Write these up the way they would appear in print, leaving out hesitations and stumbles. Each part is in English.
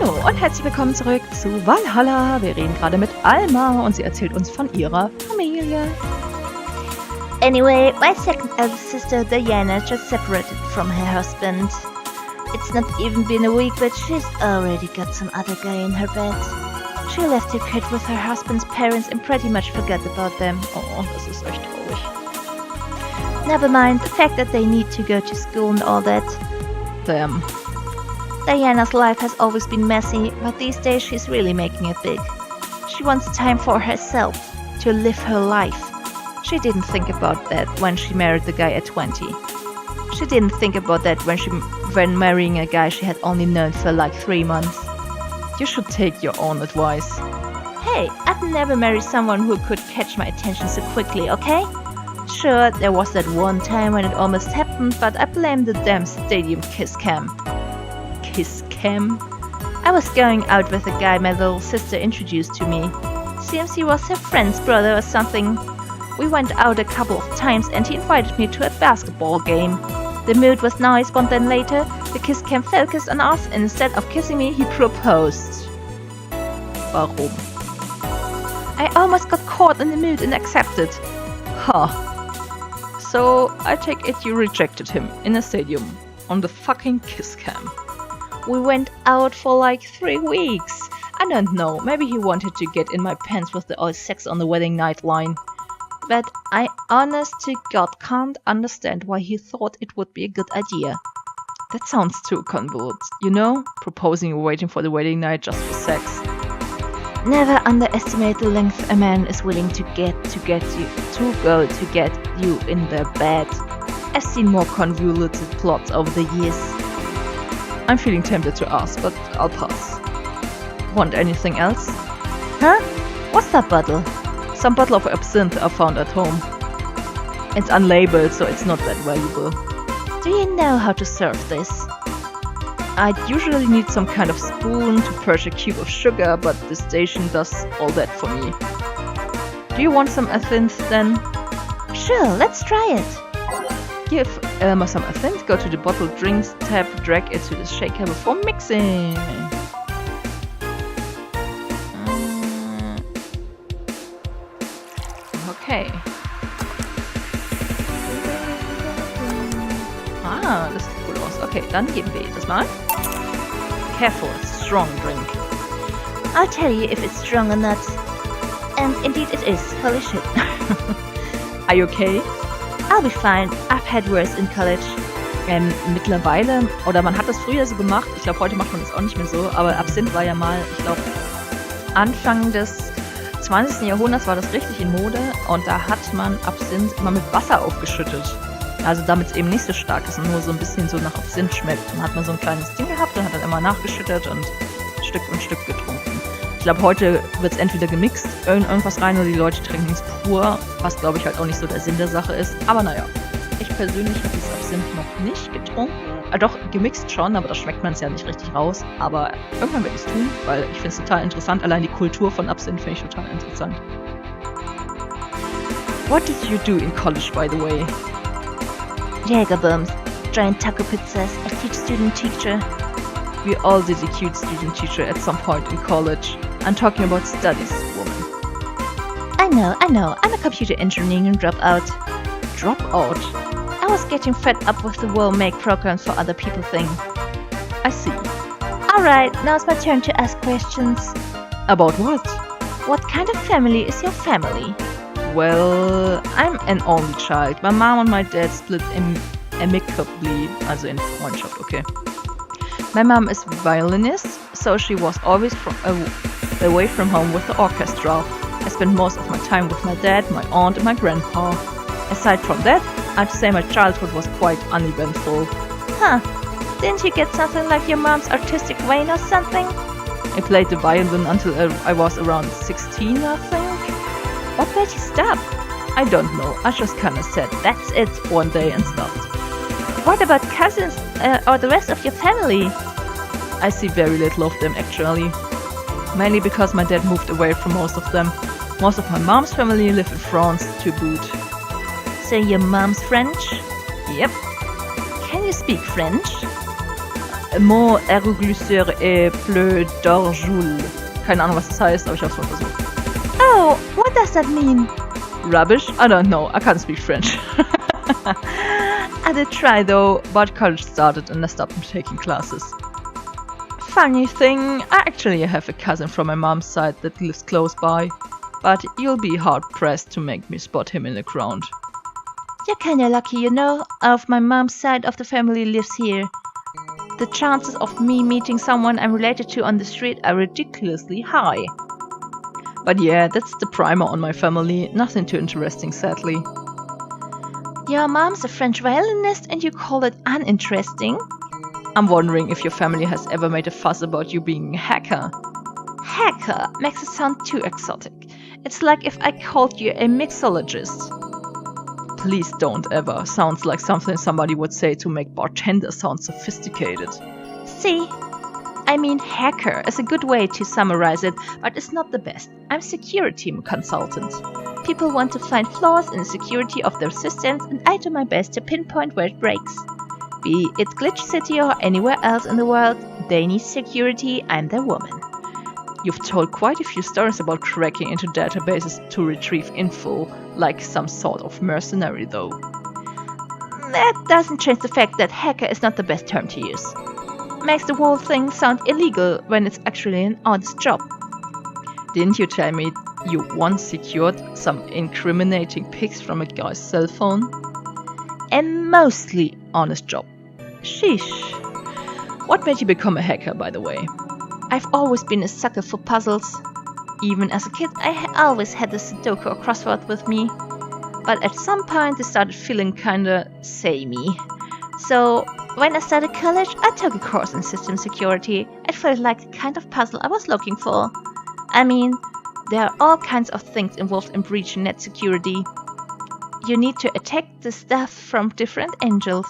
Hallo und herzlich willkommen zurück zu Valhalla. Wir reden gerade mit Alma und sie erzählt uns von ihrer Familie. Anyway, my second eldest sister Diana just separated from her husband. It's not even been a week, but she's already got some other guy in her bed. She left her kid with her husband's parents and pretty much forgot about them. Oh, das ist echt traurig. Never mind the fact that they need to go to school and all that. Damn. Diana's life has always been messy, but these days she's really making it big. She wants time for herself, to live her life. She didn't think about that when she married the guy at 20. She didn't think about that when marrying a guy she had only known for like 3 months. You should take your own advice. Hey, I'd never marry someone who could catch my attention so quickly, okay? Sure, there was that one time when it almost happened, but I blame the damn stadium kiss cam. Kiss cam? I was going out with a guy my little sister introduced to me. Seems he was her friend's brother or something. We went out a couple of times and he invited me to a basketball game. The mood was nice, but then later, the kiss cam focused on us and instead of kissing me, he proposed. Warum? I almost got caught in the mood and accepted. Huh. So, I take it you rejected him in a stadium on the fucking kiss cam. We went out for like 3 weeks. I don't know, maybe he wanted to get in my pants with the all sex on the wedding night line. But I honest to God can't understand why he thought it would be a good idea. That sounds too convoluted, you know? Proposing or waiting for the wedding night just for sex. Never underestimate the length a man is willing to go to get you in their bed. I've seen more convoluted plots over the years. I'm feeling tempted to ask, but I'll pass. Want anything else? Huh? What's that bottle? Some bottle of absinthe I found at home. It's unlabeled, so it's not that valuable. Do you know how to serve this? I'd usually need some kind of spoon to purge a cube of sugar, but the station does all that for me. Do you want some absinthe then? Sure, let's try it. Give Alma some absinthe, go to the bottled drinks tab, drag it to the shaker before mixing. Okay. Ah, das sieht cool aus. Okay, dann geben wir das mal. Careful, it's a strong drink. I'll tell you if it's strong or not. And indeed it is. Holy shit. Are you okay? I'll be fine. I've had worse in college. Mittlerweile, oder man hat das früher so gemacht, ich glaube heute macht man das auch nicht mehr so, aber Absinth war ja mal, ich glaube, Anfang des 20. Jahrhunderts war das richtig in Mode und da hat man Absinth immer mit Wasser aufgeschüttet. Also damit es eben nicht so stark ist und nur so ein bisschen so nach Absinth schmeckt. Dann hat man so ein kleines Ding gehabt und hat dann immer nachgeschüttet und Stück getrunken. Ich glaube, heute wird es entweder gemixt, irgendwas rein oder die Leute trinken es pur, was glaube ich halt auch nicht so der Sinn der Sache ist. Aber naja, ich persönlich habe dieses Absinth noch nicht getrunken. Doch, gemixt schon, aber da schmeckt man es ja nicht richtig raus. Aber irgendwann werde ich es tun, weil ich finde es total interessant. Allein die Kultur von Absinth finde ich total interessant. What did you do in college, by the way? Jägerbombs, giant taco pizzas, a cute student teacher. We all did a cute student teacher at some point in college. I'm talking about studies, woman. I know. I'm a computer engineering dropout. Dropout? I was getting fed up with the whole make programs for other people thing. I see. Alright, now it's my turn to ask questions. About what? What kind of family is your family? Well, I'm an only child. My mom and my dad split amicably, also in Freundschaft, okay. My mom is violinist, so she was always away from home with the orchestra. I spent most of my time with my dad, my aunt and my grandpa. Aside from that, I'd say my childhood was quite uneventful. Huh. Didn't you get something like your mom's artistic vein or something? I played the violin until I was around 16, I think. What made you stop? I don't know, I just kinda said that's it one day and stopped. What about cousins or the rest of your family? I see very little of them actually. Mainly because my dad moved away from most of them. Most of my mom's family live in France to boot. So your mom's French? Yep. Can you speak French? Mon erugliseur et bleu d'orjoul. Keine Ahnung, was das heißt, aber ich hab's mal versucht. Oh, what does that mean? Rubbish? I don't know. I can't speak French. I did try though, but college started and I stopped taking classes. Funny thing, I actually have a cousin from my mom's side that lives close by, but you'll be hard pressed to make me spot him in the crowd. You're kinda lucky, you know. Of my mom's side of the family lives here. The chances of me meeting someone I'm related to on the street are ridiculously high. But yeah, that's the primer on my family. Nothing too interesting, sadly. Your mom's a French violinist and you call it uninteresting? I'm wondering if your family has ever made a fuss about you being a hacker. Hacker makes it sound too exotic. It's like if I called you a mixologist. Please don't ever. Sounds like something somebody would say to make bartender sound sophisticated. See? I mean, hacker is a good way to summarize it, but it's not the best. I'm security consultant. People want to find flaws in the security of their systems, and I do my best to pinpoint where it breaks. Be it Glitch City or anywhere else in the world, they need security, I'm their woman. You've told quite a few stories about cracking into databases to retrieve info, like some sort of mercenary though. That doesn't change the fact that hacker is not the best term to use. Makes the whole thing sound illegal when it's actually an honest job. Didn't you tell me you once secured some incriminating pics from a guy's cell phone? A mostly honest job. Sheesh. What made you become a hacker, by the way? I've always been a sucker for puzzles. Even as a kid, I always had the Sudoku or crossword with me. But at some point, they started feeling kinda samey. So, when I started college, I took a course in system security. It felt like the kind of puzzle I was looking for. I mean, there are all kinds of things involved in breaching net security. You need to attack the stuff from different angles.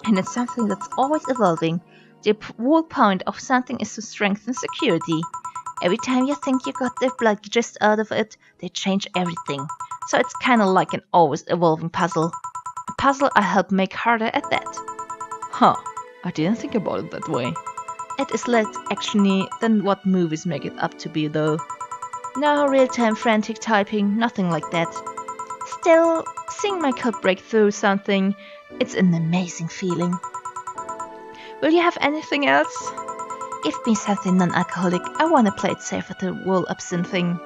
And it's something that's always evolving. The whole point of something is to strengthen security. Every time you think you got the blood gist out of it, they change everything. So it's kinda like an always evolving puzzle. A puzzle I help make harder at that. Huh, I didn't think about it that way. It is less actiony than what movies make it up to be though. No real-time frantic typing, nothing like that. Still, seeing my code break through something, it's an amazing feeling. Will you have anything else? Give me something non-alcoholic. I wanna play it safe with the whole absinthe thing.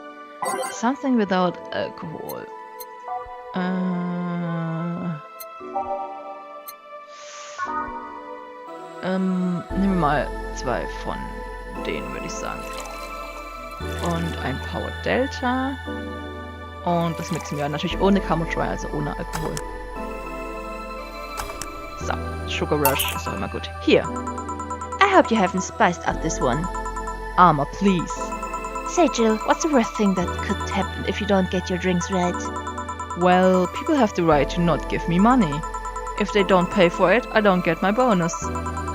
Something without alcohol. Nehmen wir mal 2 von denen, würde ich sagen. Und ein Power Delta. Und das mixen wir natürlich ohne Camo Dry, also ohne Alkohol. So, Sugar Rush ist doch immer gut. Hier. I hope you haven't spiced up this one. Alma, please. Say, Jill, what's the worst thing that could happen if you don't get your drinks right? Well, people have the right to not give me money. If they don't pay for it, I don't get my bonus.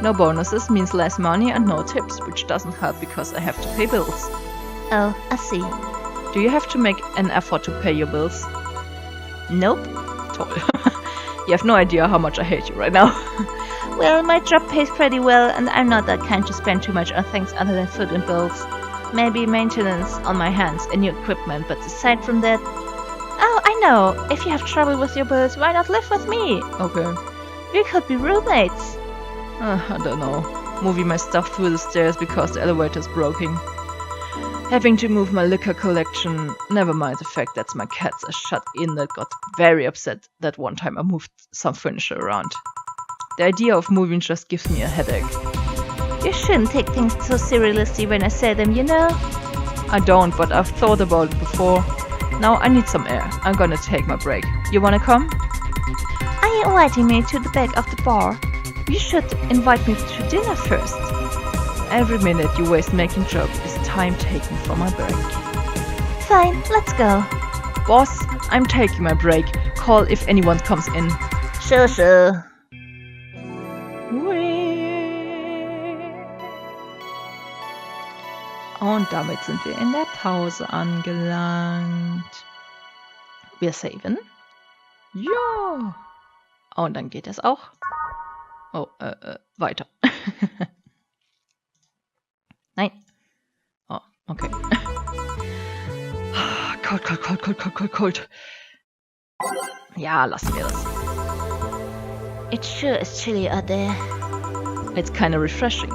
No bonuses means less money and no tips, which doesn't help because I have to pay bills. Oh, I see. Do you have to make an effort to pay your bills? Nope. Toll. You have no idea how much I hate you right now. Well, my job pays pretty well, and I'm not that kind to spend too much on things other than food and bills. Maybe maintenance on my hands and new equipment, but aside from that... Oh, I know! If you have trouble with your bills, why not live with me? Okay. We could be roommates. I don't know. Moving my stuff through the stairs because the elevator's broken. Having to move my liquor collection, never mind the fact that my cats are shut in that got very upset that one time I moved some furniture around. The idea of moving just gives me a headache. You shouldn't take things so seriously when I say them, you know? I don't, but I've thought about it before. Now I need some air. I'm gonna take my break. You wanna come? Are you inviting me to the back of the bar? You should invite me to dinner first. Every minute you waste making jokes is time taken from my break. Fine, let's go. Boss, I'm taking my break. Call if anyone comes in. Sure. Und damit sind wir in der Pause angelangt. Wir saven. Ja. Und dann geht es auch. Oh, weiter. Nein. Oh, okay. Kalt. Ja, lassen wir das. It sure is chilly out there. It's kinda refreshing.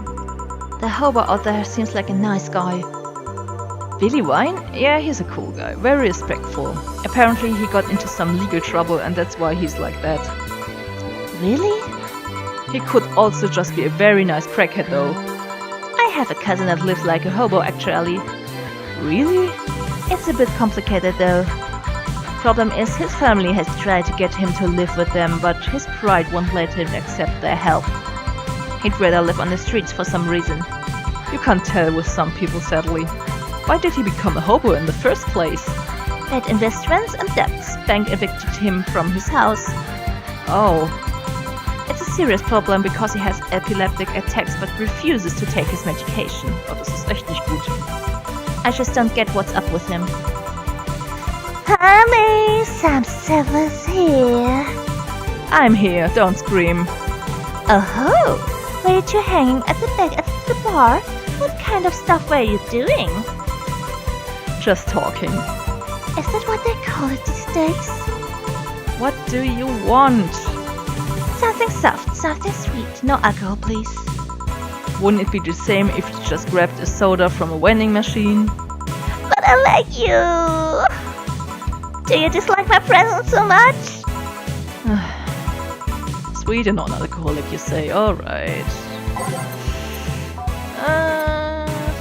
The hobo out there seems like a nice guy. Billy Wine? Yeah, he's a cool guy. Very respectful. Apparently he got into some legal trouble and that's why he's like that. Really? He could also just be a very nice crackhead though. I have a cousin that lives like a hobo actually. Really? It's a bit complicated though. Problem is his family has tried to get him to live with them, but his pride won't let him accept their help. He'd rather live on the streets for some reason. You can't tell with some people sadly. Why did he become a hobo in the first place? Bad investments and debts. Bank evicted him from his house. Oh. It's a serious problem because he has epileptic attacks but refuses to take his medication. Oh, das ist echt nicht gut. I just don't get what's up with him. Honey, some servers here. I'm here, don't scream. Oh, were you two hanging at the back at the bar? What kind of stuff were you doing? Just talking. Is that what they call it these days? What do you want? Something soft, something sweet. No alcohol, please. Wouldn't it be the same if you just grabbed a soda from a vending machine? But I like you. Do you dislike my presence so much? Sweet and non-alcoholic, you say. Alright.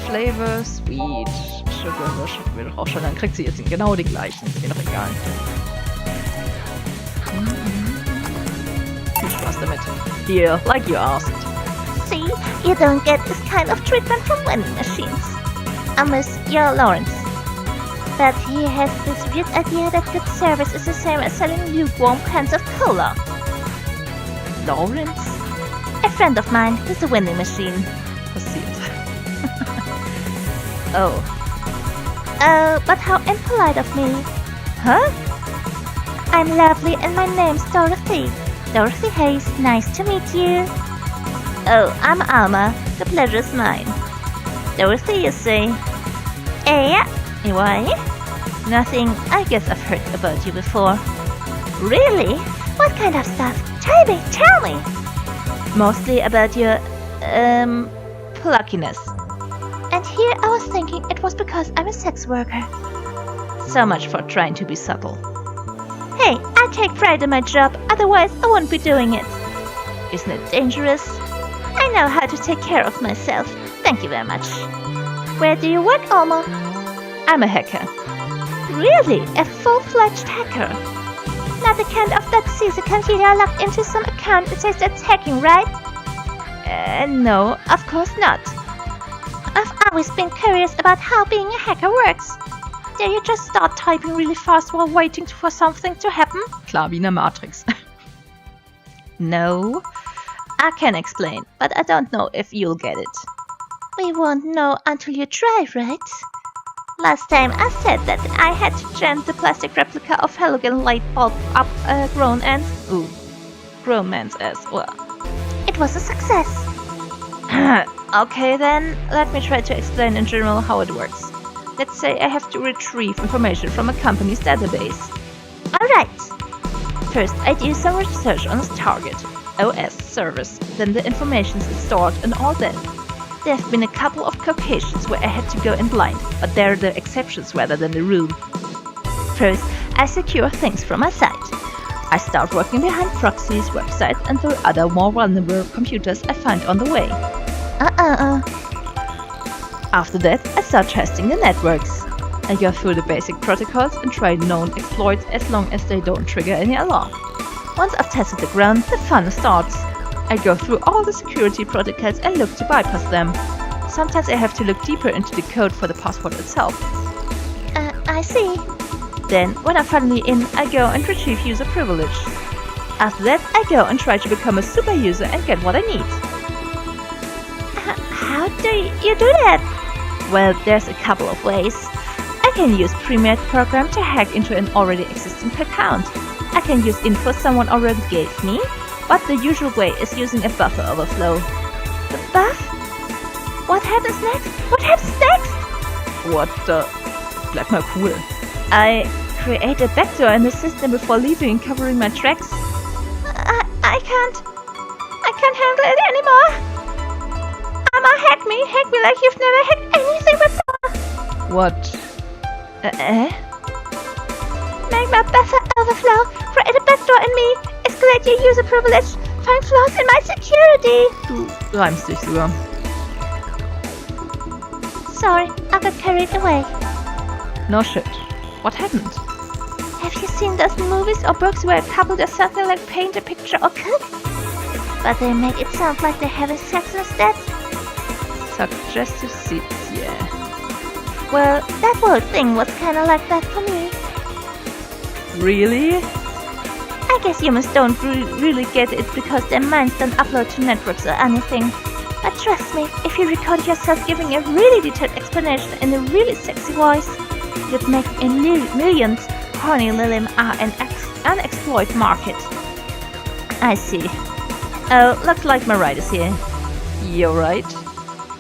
Flavor, sweet. Sugar schicken wir doch auch schon. Dann kriegt sie jetzt genau die gleichen. Ist mir doch egal. Viel Spaß damit. Here, like you asked. See, you don't get this kind of treatment from vending machines. Unless you're Lawrence. But he has this weird idea that good service is the same as selling lukewarm cans of cola. Lawrence? A friend of mine with a vending machine. Passiert. Oh. But how impolite of me. Huh? I'm lovely and my name's Dorothy. Dorothy Hayes, nice to meet you. Oh, I'm Alma. The pleasure's mine. Dorothy, you say? Yeah. Why? Nothing. I guess I've heard about you before. Really? What kind of stuff? Tell me! Mostly about your, pluckiness. And here I was thinking it was because I'm a sex worker. So much for trying to be subtle. Hey, I take pride in my job, otherwise I wouldn't be doing it. Isn't it dangerous? I know how to take care of myself. Thank you very much. Where do you work, Alma? I'm a hacker. Really? A full-fledged hacker? Not the kind of that sees a computer logged into some account and says that's hacking, right? No, of course not. I've always been curious about how being a hacker works. Do you just start typing really fast while waiting for something to happen? Klar, wie in der Matrix. No. I can explain, but I don't know if you'll get it. We won't know until you try, right? Last time I said that I had to jam the plastic replica of halogen light bulb up a grown man's ass. Well, it was a success. Okay then, let me try to explain in general how it works. Let's say I have to retrieve information from a company's database. Alright. First, I do some research on its target, OS service, then the information is stored and all that. There have been a couple of occasions where I had to go in blind, but they're the exceptions rather than the rule. First, I secure things from my site. I start working behind proxies, websites, and the other more vulnerable computers I find on the way. After that, I start testing the networks. I go through the basic protocols and try known exploits as long as they don't trigger any alarm. Once I've tested the ground, the fun starts. I go through all the security protocols and look to bypass them. Sometimes I have to look deeper into the code for the password itself. I see. Then, when I'm finally in, I go and retrieve user privilege. After that, I go and try to become a super user and get what I need. How do you do that? Well, there's a couple of ways. I can use pre-made program to hack into an already existing account. I can use info someone already gave me, but the usual way is using a buffer overflow. The above? What happens next? What happens next? What the... Bleib mal cool. I create a backdoor in the system before leaving and covering my tracks. I can't handle it anymore. Alma, hack me like you've never hacked anything before. What? Make my buffer overflow, create a backdoor in me, escalate your user privilege, find flaws in my security. Du reimst dich sogar. Sorry, I got carried away. No shit. What happened? Have you seen those movies or books where a couple does something like paint a picture or cook? But they make it sound like they're having sex instead? Suggestive seats, yeah. Well, that whole thing was kinda like that for me. Really? I guess humans don't really get it because their minds don't upload to networks or anything. But trust me, if you record yourself giving a really detailed explanation in a really sexy voice, you'd make millions. Horny Lilim are an unexploited market. I see. Oh, looks like my ride is here. You're right.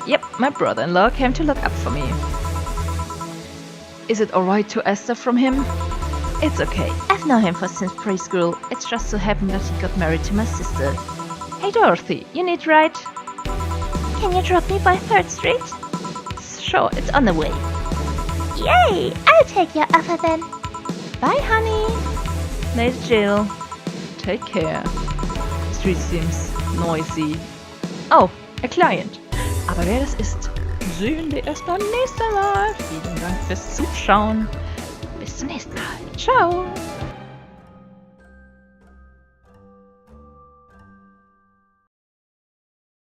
Yep, my brother-in-law came to look up for me. Is it alright to ask stuff from him? It's okay. I've known him since preschool. It's just so happened that he got married to my sister. Hey Dorothy, you need a ride? Can you drop me by 3rd Street? Sure, it's on the way. Yay! I'll take your offer then. Bye, honey. Later, Jill. Take care. Street seems noisy. Oh, a Client. Aber wer das ist, sehen wir erst beim nächsten Mal. Vielen Dank fürs Zuschauen. Bis zum nächsten Mal. Ciao.